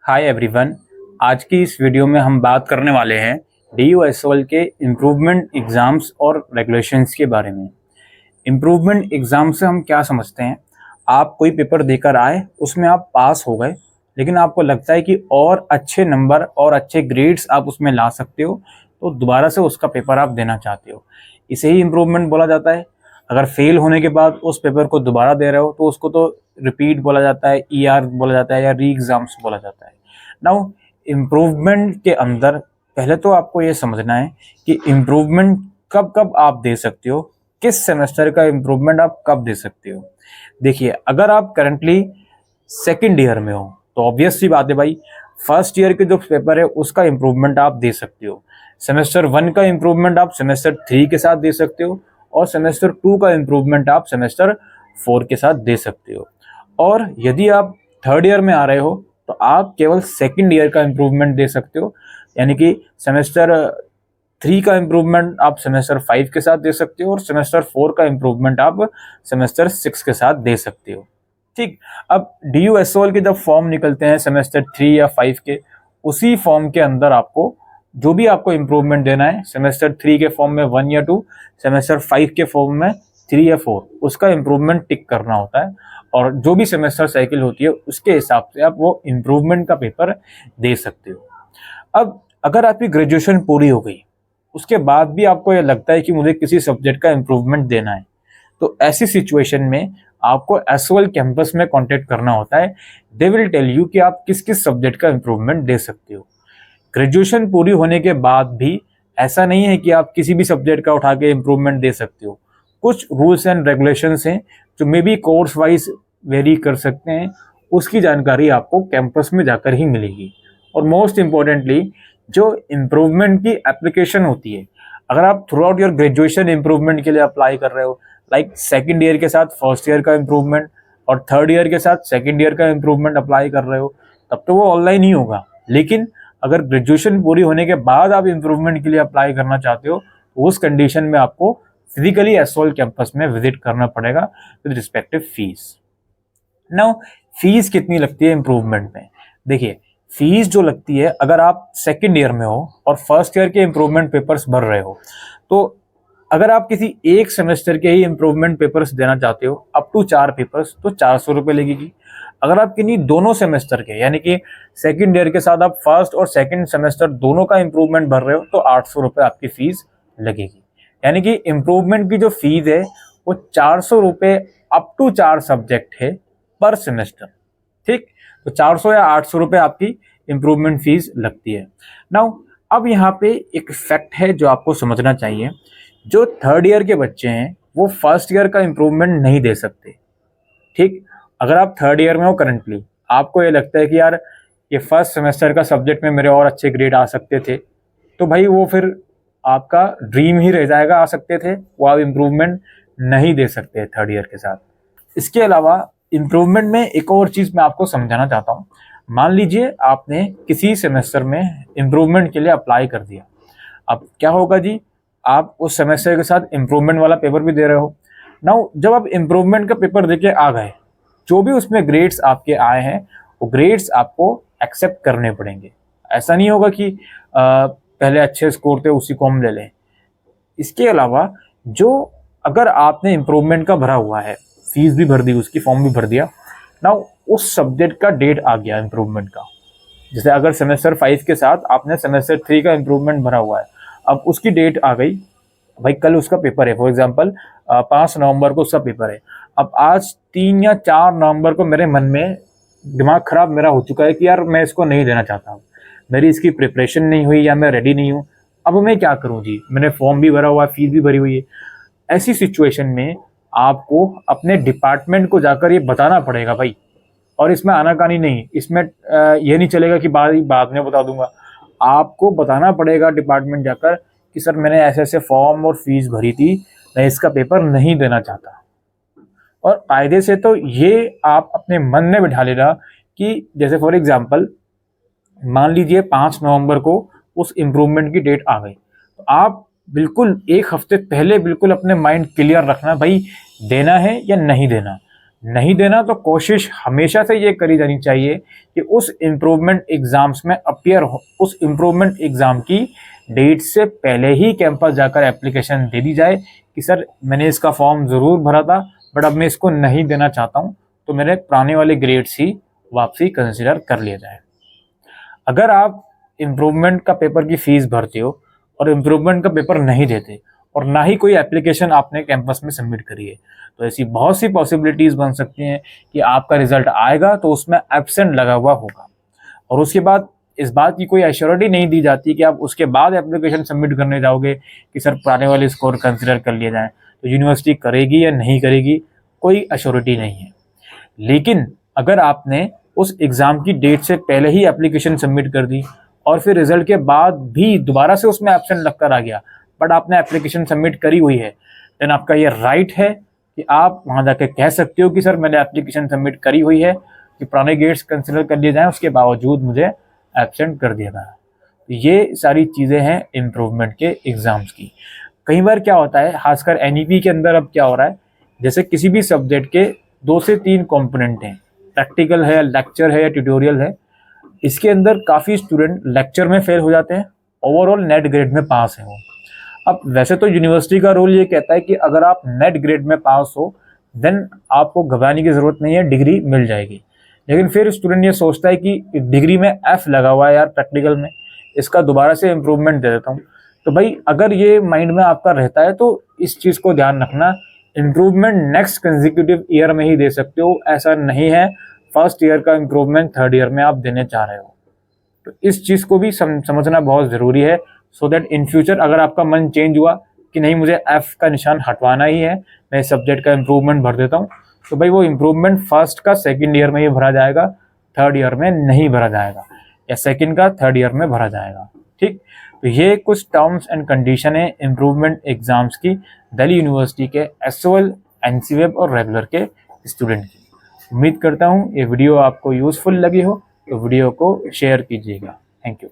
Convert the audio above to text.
Hi everyone. आज की इस वीडियो में हम बात करने वाले हैं DUSOL के इम्प्रूवमेंट एग्ज़ाम्स और रेगुलेशंस के बारे में। इम्प्रूवमेंट एग्ज़ाम से हम क्या समझते हैं? आप कोई पेपर देकर आए, उसमें आप पास हो गए, लेकिन आपको लगता है कि और अच्छे नंबर और अच्छे ग्रेड्स आप उसमें ला सकते हो, तो दोबारा से उसका पेपर आप देना चाहते हो। इसे ही इम्प्रूवमेंट बोला जाता है। अगर फेल होने के बाद उस पेपर को दोबारा दे रहे हो तो उसको तो रिपीट बोला जाता है, ER बोला जाता है या री एग्ज़ाम्स बोला जाता है। नाउ इम्प्रूवमेंट के अंदर पहले तो आपको ये समझना है कि इम्प्रूवमेंट कब कब आप दे सकते हो, किस सेमेस्टर का इम्प्रूवमेंट आप कब दे सकते हो। देखिए, अगर आप करंटली सेकेंड ईयर में हो तो ऑब्वियस सी बात है भाई, फर्स्ट ईयर के जो पेपर है उसका इम्प्रूवमेंट आप दे सकते हो। सेमेस्टर 1 का इम्प्रूवमेंट आप सेमेस्टर 3 के साथ दे सकते हो और सेमेस्टर 2 का इम्प्रूवमेंट आप सेमेस्टर 4 के साथ दे सकते हो। और यदि आप थर्ड ईयर में आ रहे हो तो आप केवल सेकेंड ईयर का इम्प्रूवमेंट दे सकते हो, यानी कि सेमेस्टर 3 का इम्प्रूवमेंट आप सेमेस्टर 5 के साथ दे सकते हो और सेमेस्टर 4 का इम्प्रूवमेंट आप सेमेस्टर 6 के साथ दे सकते हो। ठीक, अब DUSOL के जब फॉर्म निकलते हैं सेमेस्टर 3 या 5 के, उसी फॉर्म के अंदर आपको जो भी आपको इम्प्रूवमेंट देना है, सेमेस्टर 3 के फॉर्म में 1 या 2, सेमेस्टर 5 के फॉर्म में 3 या 4, उसका इम्प्रूवमेंट टिक करना होता है। और जो भी सेमेस्टर साइकिल होती है उसके हिसाब से आप वो इम्प्रूवमेंट का पेपर दे सकते हो। अब अगर आपकी ग्रेजुएशन पूरी हो गई, उसके बाद भी आपको ये लगता है कि मुझे किसी सब्जेक्ट का इम्प्रूवमेंट देना है, तो ऐसी सिचुएशन में आपको एसओएल कैंपस में कांटेक्ट करना होता है। दे विल टेल यू कि आप किस किस सब्जेक्ट का इम्प्रूवमेंट दे सकते हो। ग्रेजुएशन पूरी होने के बाद भी ऐसा नहीं है कि आप किसी भी सब्जेक्ट का उठा के इम्प्रूवमेंट दे सकते हो। कुछ रूल्स एंड रेगुलेशंस हैं जो may be course wise very कर सकते हैं, उसकी जानकारी आपको कैंपस में जाकर ही मिलेगी। और मोस्ट इम्पोर्टेंटली, जो इम्प्रूवमेंट की एप्लीकेशन होती है, अगर आप through out your graduation improvement के लिए अप्लाई कर रहे हो, लाइक सेकेंड ईयर के साथ फर्स्ट ईयर का इम्प्रूवमेंट और थर्ड ईयर के साथ सेकेंड ईयर का इम्प्रूवमेंट अप्लाई कर रहे हो, तब तो वो ऑनलाइन ही होगा। लेकिन अगर ग्रेजुएशन पूरी होने के बाद आप इम्प्रूवमेंट के लिए अप्लाई करना चाहते हो, तो उस कंडीशन में आपको फिजिकली एसओएल कैंपस में विजिट करना पड़ेगा with respective fees. Now fees कितनी लगती है इम्प्रूवमेंट में? देखिए, फीस जो लगती है, अगर आप सेकेंड ईयर में हो और फर्स्ट ईयर के इम्प्रूवमेंट पेपर्स भर रहे हो, तो अगर आप किसी एक सेमेस्टर के ही इम्प्रूवमेंट पेपर्स देना चाहते हो अप टू 4 पेपर्स, तो 400 रुपये लगेगी। अगर आप किन्हीं दोनों सेमेस्टर के, यानी कि सेकेंड ईयर के साथ आप फर्स्ट और सेकेंड सेमेस्टर दोनों का इम्प्रूवमेंट भर रहे हो, तो 800 रुपये आपकी फीस लगेगी। यानी कि इम्प्रूवमेंट की जो फीस है वो 400 रुपये अप टू 4 सब्जेक्ट है पर सेमेस्टर। ठीक, तो 400 या 800 रुपये आपकी इम्प्रूवमेंट फीस लगती है। नाउ अब यहाँ पे एक फैक्ट है जो आपको समझना चाहिए। जो थर्ड ईयर के बच्चे हैं वो फर्स्ट ईयर का इम्प्रूवमेंट नहीं दे सकते। ठीक, अगर आप थर्ड ईयर में हो करंटली, आपको ये लगता है कि यार ये फर्स्ट सेमेस्टर का सब्जेक्ट में मेरे और अच्छे ग्रेड आ सकते थे, तो भाई वो फिर आपका ड्रीम ही रह जाएगा, आ सकते थे, वो आप इम्प्रूवमेंट नहीं दे सकते थर्ड ईयर के साथ। इसके अलावा इम्प्रूवमेंट में एक और चीज़ मैं आपको समझाना चाहता हूँ। मान लीजिए आपने किसी सेमेस्टर में इम्प्रूवमेंट के लिए अप्लाई कर दिया, अब क्या होगा जी, आप उस सेमेस्टर के साथ इम्प्रूवमेंट वाला पेपर भी दे रहे हो। नाउ जब आप इम्प्रूवमेंट का पेपर देके आ गए, जो भी उसमें ग्रेड्स आपके आए हैं वो ग्रेड्स आपको एक्सेप्ट करने पड़ेंगे। ऐसा नहीं होगा कि पहले अच्छे स्कोर थे उसी को हम ले लें। इसके अलावा जो अगर आपने इम्प्रूवमेंट का भरा हुआ है, फीस भी भर दी, उसकी फॉर्म भी भर दिया, नाउ उस सब्जेक्ट का डेट आ गया इम्प्रूवमेंट का। जैसे अगर सेमेस्टर 5 के साथ आपने सेमेस्टर 3 का इम्प्रूवमेंट भरा हुआ है, अब उसकी डेट आ गई, भाई कल उसका पेपर है, फॉर एग्जांपल 5 नवंबर को उसका पेपर है। अब आज 3 या 4 नवंबर को मेरे मन में दिमाग खराब मेरा हो चुका है कि यार मैं इसको नहीं देना चाहता, मेरी इसकी प्रिपरेशन नहीं हुई या मैं रेडी नहीं हूँ, अब मैं क्या करूँ जी, मैंने फॉर्म भी भरा हुआ है, फीस भी भरी हुई है। ऐसी सिचुएशन में आपको अपने डिपार्टमेंट को जाकर ये बताना पड़ेगा भाई, और इसमें आनाकानी नहीं, इसमें ये नहीं चलेगा कि बाद में बता दूंगा। आपको बताना पड़ेगा डिपार्टमेंट जाकर कि सर मैंने ऐसे ऐसे फॉर्म और फीस भरी थी, मैं इसका पेपर नहीं देना चाहता। और कायदे से तो ये आप अपने मन में बिठा लेना कि जैसे फॉर एग्जांपल मान लीजिए 5 नवंबर को उस इम्प्रूवमेंट की डेट आ गई, तो आप बिल्कुल एक हफ्ते पहले बिल्कुल अपने माइंड क्लियर रखना, भाई देना है या नहीं देना। नहीं देना तो कोशिश हमेशा से ये करी जानी चाहिए कि उस इम्प्रूवमेंट एग्जाम्स में अपीयर हो, उस इम्प्रूवमेंट एग्जाम की डेट से पहले ही कैंपस जाकर एप्लीकेशन दे दी जाए कि सर मैंने इसका फॉर्म ज़रूर भरा था बट अब मैं इसको नहीं देना चाहता हूँ, तो मेरे पुराने वाले ग्रेड्स ही वापसी कंसिडर कर लिया जाए। अगर आप इम्प्रूवमेंट का पेपर की फ़ीस भरते हो और इम्प्रूवमेंट का पेपर नहीं देते और ना ही कोई एप्लीकेशन आपने कैंपस में सबमिट करी है, तो ऐसी बहुत सी पॉसिबिलिटीज़ बन सकती हैं कि आपका रिजल्ट आएगा तो उसमें एब्सेंट लगा हुआ होगा और उसके बाद इस बात की कोई एश्योरिटी नहीं दी जाती कि आप उसके बाद एप्लीकेशन सबमिट करने जाओगे कि सर पुराने वाले स्कोर कंसिडर कर लिए जाएँ, तो यूनिवर्सिटी करेगी या नहीं करेगी कोई एश्योरिटी नहीं है। लेकिन अगर आपने उस एग्ज़ाम की डेट से पहले ही एप्लीकेशन सबमिट कर दी और फिर रिजल्ट के बाद भी दोबारा से उसमें एब्सेंट लगकर आ गया बट आपने एप्लीकेशन सबमिट करी हुई है, देन आपका ये राइट है कि आप वहाँ जाके कह सकते हो कि सर मैंने एप्लीकेशन सबमिट करी हुई है कि पुराने ग्रेड्स कंसिडर कर लिए जाएँ, उसके बावजूद मुझे एब्सेंट कर दिया गया। तो ये सारी चीज़ें हैं इम्प्रूवमेंट के एग्ज़ाम्स की। कई बार क्या होता है, खासकर एनईपी के अंदर अब क्या हो रहा है, जैसे किसी भी सब्जेक्ट के 2 से 3 कंपोनेंट हैं, प्रैक्टिकल है, लेक्चर है या ट्यूटोरियल है। इसके अंदर काफ़ी स्टूडेंट लेक्चर में फेल हो जाते हैं, ओवरऑल नेट ग्रेड में पास हैं वो। अब वैसे तो यूनिवर्सिटी का रूल ये कहता है कि अगर आप नेट ग्रेड में पास हो देन आपको घबराने की ज़रूरत नहीं है, डिग्री मिल जाएगी। लेकिन फिर स्टूडेंट ये सोचता है कि डिग्री में एफ लगा हुआ है यार प्रैक्टिकल में, इसका दोबारा से इम्प्रूवमेंट दे देता हूँ। तो भाई अगर ये माइंड में आपका रहता है तो इस चीज़ को ध्यान रखना, इम्प्रूवमेंट नेक्स्ट कंसेक्यूटिव ईयर में ही दे सकते हो, ऐसा नहीं है फर्स्ट ईयर का इम्प्रूवमेंट थर्ड ईयर में आप देने चाह रहे हो। तो इस चीज़ को भी समझना बहुत ज़रूरी है सो दैट इन फ्यूचर अगर आपका मन चेंज हुआ कि नहीं मुझे एफ़ का निशान हटवाना ही है, मैं सब्जेक्ट का इम्प्रूवमेंट भर देता हूँ, तो भाई वो इम्प्रूवमेंट फर्स्ट का सेकंड ईयर में ही भरा जाएगा, थर्ड ईयर में नहीं भरा जाएगा, या सेकंड का थर्ड ईयर में भरा जाएगा। ठीक, तो ये कुछ टर्म्स एंड कंडीशन है इम्प्रूवमेंट एग्जाम्स की दिल्ली यूनिवर्सिटी के एसओएल, एनसीवेब और रेगुलर के स्टूडेंट की। उम्मीद करता हूँ ये वीडियो आपको यूज़फुल लगी हो, तो वीडियो को शेयर कीजिएगा। Thank you.